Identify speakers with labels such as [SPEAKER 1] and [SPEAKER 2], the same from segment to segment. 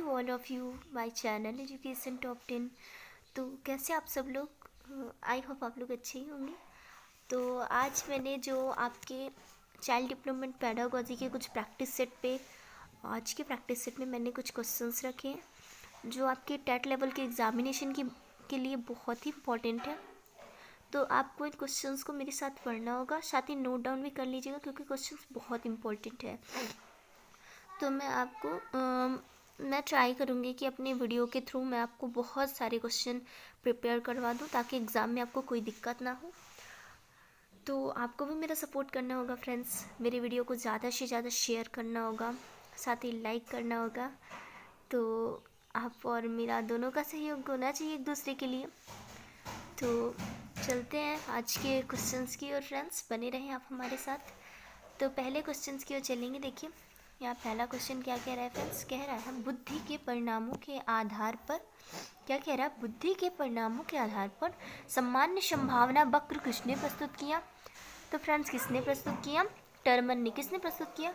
[SPEAKER 1] All of you my channel education top 10। तो कैसे आप सब लोग, आई होप आप लोग अच्छे ही होंगे। तो आज मैंने जो आपके चाइल्ड डेवलपमेंट पेडागोजी के कुछ प्रैक्टिस सेट पे आज के प्रैक्टिस सेट में मैंने कुछ क्वेश्चंस रखे हैं जो आपके टेट लेवल के एग्जामिनेशन के लिए बहुत ही इंपॉर्टेंट है। तो आपको इन क्वेश्चंस को मेरे साथ पढ़ना होगा, साथ ही नोट डाउन भी कर लीजिएगा क्योंकि क्वेश्चंस बहुत इंपॉर्टेंट है। तो मैं ट्राई करूँगी कि अपने वीडियो के थ्रू मैं आपको बहुत सारे क्वेश्चन प्रिपेयर करवा दूँ ताकि एग्ज़ाम में आपको कोई दिक्कत ना हो। तो आपको भी मेरा सपोर्ट करना होगा फ्रेंड्स, मेरे वीडियो को ज़्यादा से ज़्यादा शेयर करना होगा, साथ ही लाइक करना होगा। तो आप और मेरा दोनों का सहयोग होना चाहिए एक दूसरे के लिए। तो चलते हैं आज के क्वेश्चंस की ओर फ्रेंड्स, बने रहें आप हमारे साथ। तो पहले क्वेश्चंस की ओर चलेंगे। देखिए यहाँ पहला क्वेश्चन क्या कह रहा है फ्रेंड्स, कह रहा है बुद्धि के परिणामों के आधार पर, क्या कह रहा है, बुद्धि के परिणामों के आधार पर सामान्य संभावना वक्र किसने प्रस्तुत किया। तो फ्रेंड्स किसने प्रस्तुत किया, टर्मन ने। किसने प्रस्तुत किया,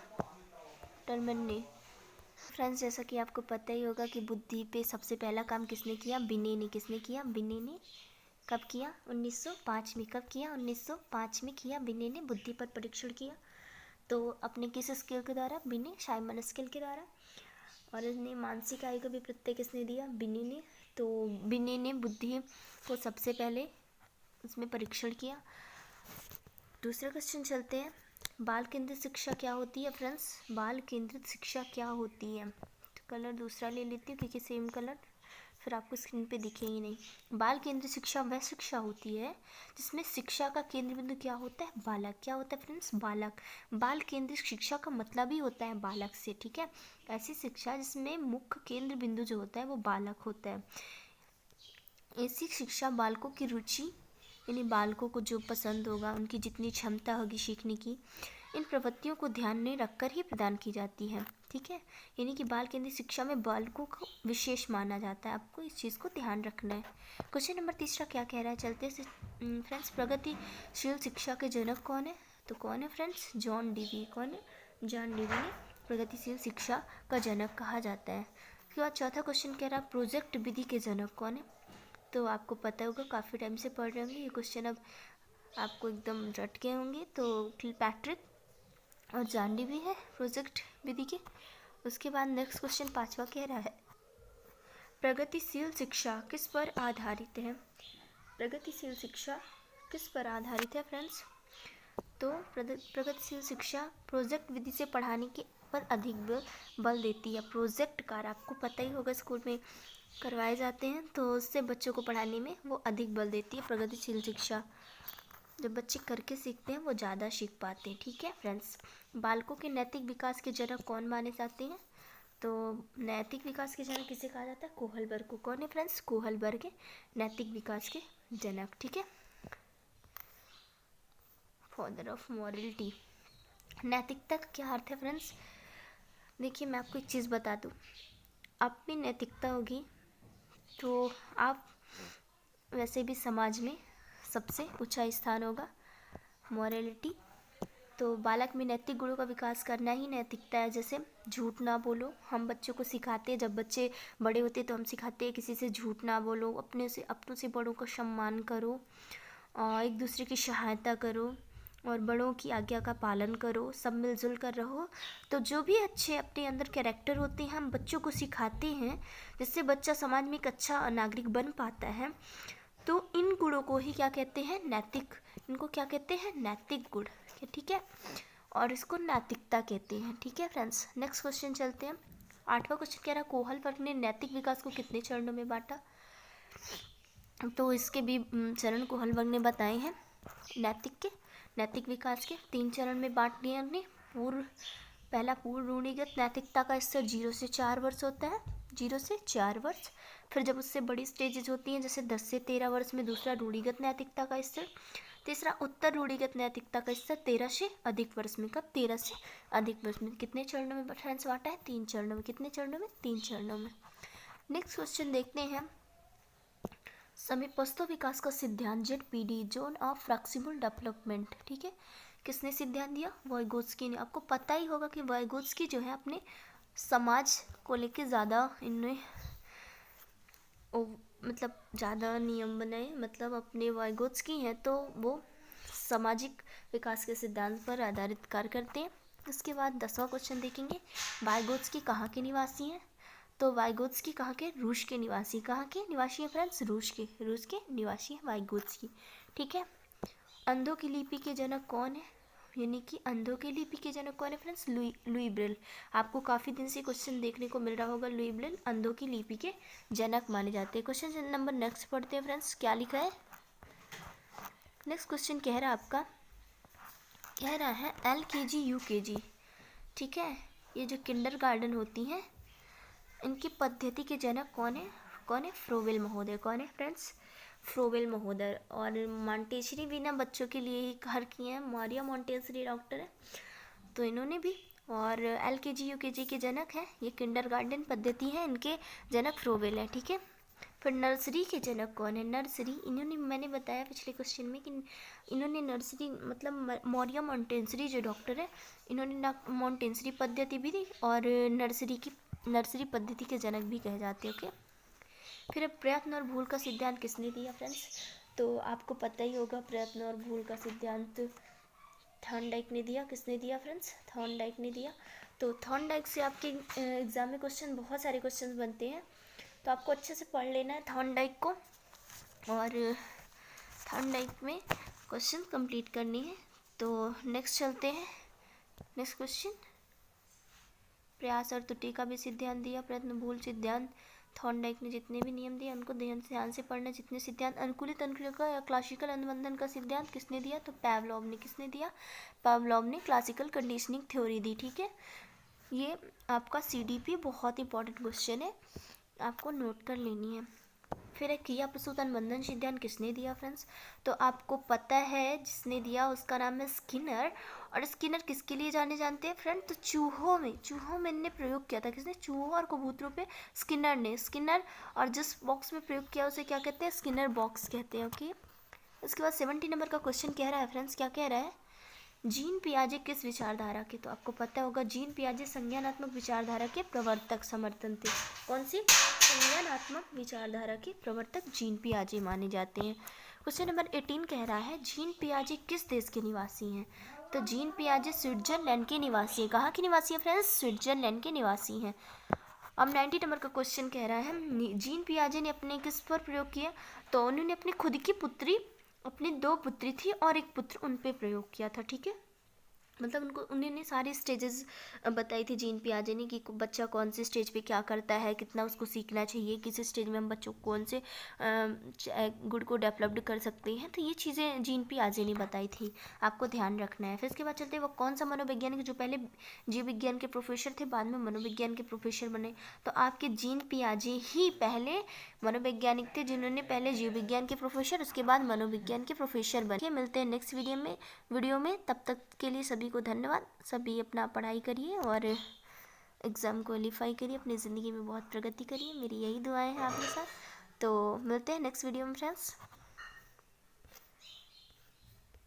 [SPEAKER 1] टर्मन ने। फ्रेंड्स जैसा कि आपको पता ही होगा कि बुद्धि पे सबसे पहला काम किसने किया, बिने ने। किसने किया, बिने ने। कब किया, 1905 में। कब किया, 1905 में किया बिने ने, बुद्धि पर परीक्षण किया। तो अपने किस स्केल के द्वारा, बिने, साइमन स्केल के द्वारा। और इसने मानसिक आयु का भी प्रत्यय किसने दिया, बिने ने। तो बिने ने बुद्धि को सबसे पहले उसमें परीक्षण किया। दूसरा क्वेश्चन चलते हैं, बाल केंद्रित शिक्षा क्या होती है फ्रेंड्स, बाल केंद्रित शिक्षा क्या होती है। तो कलर दूसरा ले लेती हूँ क्योंकि सेम कलर फिर आपको स्क्रीन पे दिखे ही नहीं। बाल केंद्रित शिक्षा वह शिक्षा होती है जिसमें शिक्षा का केंद्र बिंदु क्या होता है, बालक। क्या होता है फ्रेंड्स, बालक। बाल केंद्रित शिक्षा का मतलब ही होता है बालक से, ठीक है। ऐसी शिक्षा जिसमें मुख्य केंद्र बिंदु जो होता है वो बालक होता है। ऐसी शिक्षा बालकों की रुचि, यानी बालकों को जो पसंद होगा, उनकी जितनी क्षमता होगी सीखने की, इन प्रवृत्तियों को ध्यान में रखकर ही प्रदान की जाती है, ठीक है। यानी कि बाल केंद्रित शिक्षा में बालकों को विशेष माना जाता है, आपको इस चीज़ को ध्यान रखना है। क्वेश्चन नंबर तीसरा क्या कह रहा है, चलते फ्रेंड्स, प्रगतिशील शिक्षा के जनक कौन है। तो कौन है फ्रेंड्स, जॉन डीवी। कौन है, जॉन डीवी ने प्रगतिशील शिक्षा का जनक कहा जाता है। उसके बाद चौथा क्वेश्चन कह रहा है प्रोजेक्ट विधि के जनक कौन है। तो आपको पता होगा, काफ़ी टाइम से पढ़ रहे होंगे ये क्वेश्चन, अब आपको एकदम रट गए होंगे। तो पैट्रिक और जानडी भी है प्रोजेक्ट विधि के। उसके बाद नेक्स्ट क्वेश्चन पांचवा कह रहा है प्रगतिशील शिक्षा किस पर आधारित है। प्रगतिशील शिक्षा किस पर आधारित है फ्रेंड्स। तो प्रगतिशील शिक्षा प्रोजेक्ट विधि से पढ़ाने के पर अधिक बल देती है। प्रोजेक्ट कार्य आपको पता ही होगा, स्कूल में करवाए जाते हैं, तो उससे बच्चों को पढ़ाने में वो अधिक बल देती है प्रगतिशील शिक्षा। जब बच्चे करके सीखते हैं वो ज़्यादा सीख पाते हैं, ठीक है फ्रेंड्स। बालकों के नैतिक विकास के जनक कौन माने जाते हैं। तो नैतिक विकास के जनक किसे कहा जाता है, कोहलबर्ग को। कौन है फ्रेंड्स, कोहलबर्ग नैतिक विकास के जनक, ठीक है। Father of morality. नैतिकता का क्या अर्थ है फ्रेंड्स। देखिए मैं आपको एक चीज़ बता दूँ, अपनी नैतिकता होगी तो आप वैसे भी समाज में सबसे ऊंचा स्थान होगा। मॉरलिटी तो बालक में नैतिक गुणों का विकास करना ही नैतिकता है। जैसे झूठ ना बोलो, हम बच्चों को सिखाते हैं, जब बच्चे बड़े होते हैं तो हम सिखाते हैं किसी से झूठ ना बोलो, अपनों से बड़ों का सम्मान करो, एक दूसरे की सहायता करो और बड़ों की आज्ञा का पालन करो, सब मिलजुल कर रहो। तो जो भी अच्छे अपने अंदर कैरेक्टर होते हैं हम बच्चों को सिखाते हैं, जिससे बच्चा समाज में एक अच्छा नागरिक बन पाता है। तो इन गुणों को ही क्या कहते हैं, नैतिक। इनको क्या कहते हैं, नैतिक गुण, ठीक है। और इसको नैतिकता कहते हैं, ठीक है फ्रेंड्स। नेक्स्ट क्वेश्चन चलते हैं। आठवां क्वेश्चन कह रहा है कोहलबर्ग ने नैतिक विकास को कितने चरणों में बांटा। तो इसके भी चरण कोहलबर्ग ने बताए हैं। नैतिक विकास के 3 चरण में बांट दिए हमने। पहला पूर्व रूढ़िगत नैतिकता का स्तर 0 से 4 वर्ष होता है, 0 से 4 वर्ष। फिर जब उससे बड़ी स्टेजेज होती हैं जैसे 10 से 13 वर्ष में दूसरा रूढ़िगत नैतिकता का स्तर। तीसरा उत्तर रूढ़िगत नैतिकता का स्तर 13 से अधिक वर्ष में। कब, 13 से अधिक वर्ष में। कितने चरणों में फ्रेंड्स बांटा है, 3 चरणों में। कितने चरणों में, 3 चरणों में। नेक्स्ट क्वेश्चन देखते हैं, समीपस्थ विकास का सिद्धांत ZPD, zone of flexible development, ठीक है, किसने सिद्धांत दिया, वाइगोत्स्की ने। आपको पता ही होगा कि वाइगोत्स्की जो है अपने समाज को लेके ज़्यादा इनने मतलब ज़्यादा नियम बनाए, मतलब अपने वाइगोत्स्की हैं तो वो सामाजिक विकास के सिद्धांत पर आधारित कार्य करते हैं। इसके बाद 10वां क्वेश्चन देखेंगे, वाइगोत्स्की कहाँ के निवासी हैं? तो वाइगोत्स्की कहाँ के? रूस के निवासी। कहाँ के निवासी हैं फ्रेंड्स? रूस के निवासी हैं वाइगोत्स्की। ठीक है। अंधों की लिपि के जनक कौन है? यानी कि अंधों की लिपि के जनक कौन है फ्रेंड्स? Louis Braille. आपको काफ़ी दिन से क्वेश्चन देखने को मिल रहा होगा, लुई ब्रेल अंधों की लिपि के जनक माने जाते हैं। क्वेश्चन नंबर नेक्स्ट पढ़ते हैं फ्रेंड्स, क्या लिखा है? नेक्स्ट क्वेश्चन कह रहा है आपका, कह रहा है LKG UKG, ठीक है, ये जो किंडर गार्डन होती हैं इनकी पद्धति के जनक कौन है? कौन है? फ्रोवेल महोदय। कौन है फ्रेंड्स? फ्रोवेल महोदय। और मॉन्टेसरी भी ना बच्चों के लिए ही घर की हैं, मारिया मॉन्टेसरी डॉक्टर है, तो इन्होंने भी। और LKG UKG के जनक हैं, ये किंडर गार्डन पद्धति है, इनके जनक फ्रोवेल है। ठीक है। फिर नर्सरी के जनक कौन है? नर्सरी, इन्होंने, मैंने बताया पिछले क्वेश्चन में कि इन्होंने नर्सरी मतलब मौर्य मॉन्टेसरी जो डॉक्टर है, इन्होंने मॉन्टेसरी पद्धति भी दी और नर्सरी पद्धति के जनक भी कहे जाते हैं। ओके। फिर प्रयत्न और भूल का सिद्धांत किसने दिया फ्रेंड्स? तो आपको पता ही होगा, प्रयत्न और भूल का सिद्धांत थॉर्नडाइक ने दिया। किसने दिया फ्रेंड्स? थॉर्नडाइक ने दिया। तो थॉर्नडाइक से आपके एग्जाम में क्वेश्चन, बहुत सारे क्वेश्चन बनते हैं, तो आपको अच्छे से पढ़ लेना है थॉर्नडाइक को, और थॉर्नडाइक में क्वेश्चन कंप्लीट करनी है। तो नेक्स्ट चलते हैं। नेक्स्ट क्वेश्चन, प्रयास और त्रुटि का भी सिद्धांत दिया, प्रयत्न भूल सिद्धांत। थॉर्नडाइक ने जितने भी नियम दिए उनको ध्यान से पढ़ना। जितने सिद्धांत, अनुकूलित अनुक्रिया या क्लासिकल अनुबंधन का सिद्धांत किसने दिया? तो पावलोव ने। किसने दिया? पावलोव ने क्लासिकल कंडीशनिंग थ्योरी दी। ठीक है। ये आपका CDP बहुत इंपॉर्टेंट क्वेश्चन है, आपको नोट कर लेनी है। फिर एक क्रिया प्रसूत अनुबंधन सिद्धांत किसने दिया फ्रेंड्स? तो आपको पता है जिसने दिया उसका नाम है स्किनर। और स्किनर किसके लिए जाने जानते हैं फ्रेंड? तो चूहों में इन्होंने प्रयोग किया था। किसने? चूहों और कबूतरों पे स्किनर ने। स्किनर, और जिस बॉक्स में प्रयोग किया उसे क्या कहते हैं? स्किनर बॉक्स कहते हैं। ओके। इसके बाद 70 नंबर का क्वेश्चन कह रहा है फ्रेंड्स, क्या कह रहा है? जीन पियाजे किस विचारधारा के? तो आपको पता होगा जीन पियाजे संज्ञानात्मक विचारधारा के प्रवर्तक समर्थन थे। कौन सी? संज्ञानात्मक विचारधारा के प्रवर्तक जीन पियाजे माने जाते हैं। क्वेश्चन नंबर 18 कह रहा है जीन पियाजे किस देश के निवासी हैं? तो जीन पियाजे स्विट्जरलैंड के निवासी हैं। कहाँ के निवासी हैं फ्रेंड्स? स्विट्जरलैंड के निवासी हैं। अब 90 नंबर का क्वेश्चन कह रहा है जीन पियाजे ने अपने किस पर प्रयोग किया? तो उन्होंने अपनी खुद की पुत्री, अपनी 2 पुत्री थी और एक पुत्र, उन पे प्रयोग किया था। ठीक है। मतलब उन्होंने सारी स्टेजेस बताई थी जीन पियाजे ने कि बच्चा कौन से स्टेज पे क्या करता है, कितना उसको सीखना चाहिए, किस स्टेज में हम बच्चों को कौन से गुण को डेवलप्ड कर सकते हैं। तो ये चीज़ें जीन पियाजे ने बताई थी, आपको ध्यान रखना है। फिर इसके बाद चलते हैं, वो कौन सा मनोवैज्ञानिक जो पहले जीव विज्ञान के प्रोफेसर थे, बाद में मनोविज्ञान के प्रोफेसर बने? तो आपके जीन पियाजे ही पहले मनोवैज्ञानिक थे, जिन्होंने पहले जीव विज्ञान के प्रोफेसर, उसके बाद मनोविज्ञान के प्रोफेसर बने। मिलते हैं नेक्स्ट वीडियो में। तब तक के लिए सभी को धन्यवाद। सभी अपना पढ़ाई करिए और एग्ज़ाम क्वालिफाई करिए, अपनी ज़िंदगी में बहुत प्रगति करिए, मेरी यही दुआएं हैं आपके साथ। तो मिलते हैं नेक्स्ट वीडियो में फ्रेंड्स।